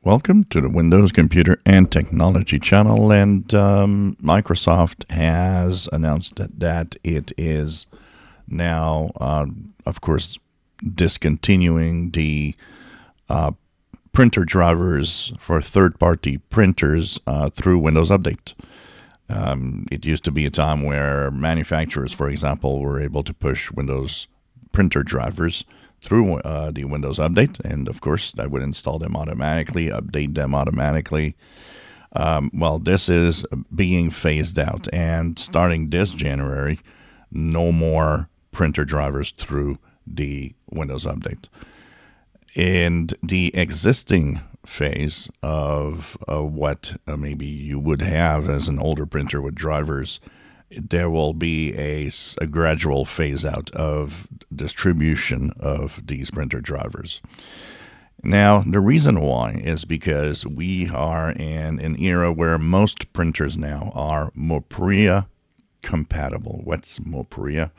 Welcome to the Windows Computer and Technology channel, and Microsoft has announced that it is now, of course, discontinuing the printer drivers for third-party printers through Windows Update. It used to be a time where manufacturers, for example, were able to push Windows printer drivers through the Windows Update, and of course that would install them automatically, update them automatically. Well, this is being phased out, and starting this January, no more printer drivers through the Windows Update. In the existing phase of what maybe you would have as an older printer with drivers, there will be a gradual phase out of distribution of these printer drivers. Now, the reason why is because we are in an era where most printers now are MOPRIA compatible. What's MOPRIA?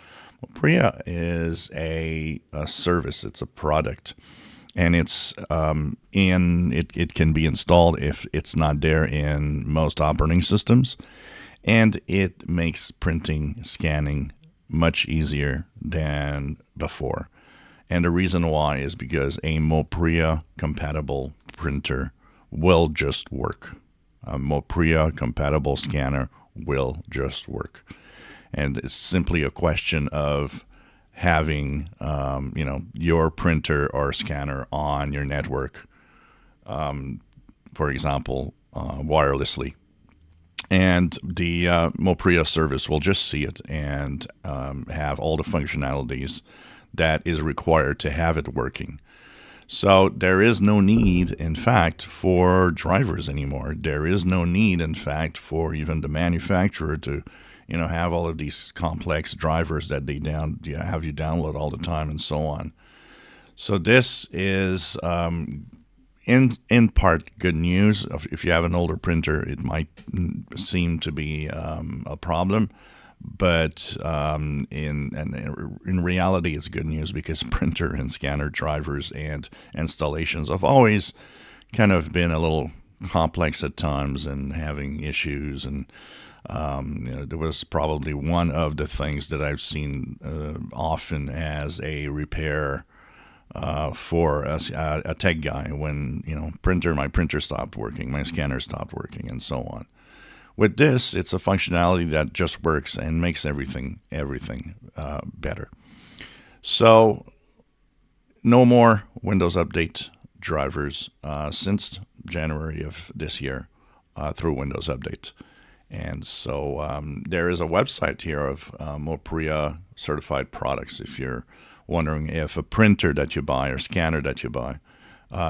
MOPRIA is a service. It's a product, and it can be installed if it's not there in most operating systems. And it makes printing, scanning much easier than before. And the reason why is because a MOPRIA compatible printer will just work. A MOPRIA compatible scanner will just work. And it's simply a question of having your printer or scanner on your network, for example, wirelessly. And the MOPRIA service will just see it and have all the functionalities that is required to have it working. So there is no need, in fact, for drivers anymore. There is no need, in fact, for even the manufacturer to, have all of these complex drivers that they have you download all the time and so on. So this is in part good news. If you have an older printer, it might seem to be a problem, but in reality, it's good news because printer and scanner drivers and installations have always kind of been a little complex at times and having issues. And there was probably one of the things that I've seen often as a repair for a tech guy when my printer stopped working, my scanner stopped working, and so on. With this, it's a functionality that just works and makes everything better. So no more Windows Update drivers since January of this year through Windows Update. And so there is a website here of MOPRIA certified products. If you're wondering if a printer that you buy or scanner that you buy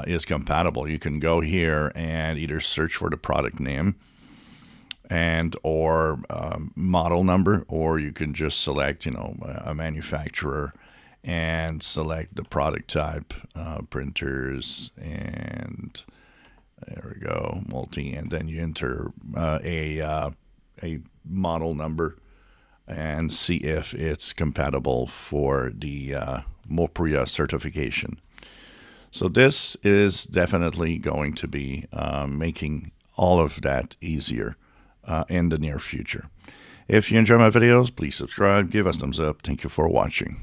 is compatible, you can go here and either search for the product name or model number, or you can just select a manufacturer and select the product type, printers, and there we go, multi, and then you enter a model number and see if it's compatible for the MOPRIA certification. So this is definitely going to be making all of that easier in the near future. If you enjoy my videos, please subscribe, give us a thumbs up. Thank you for watching.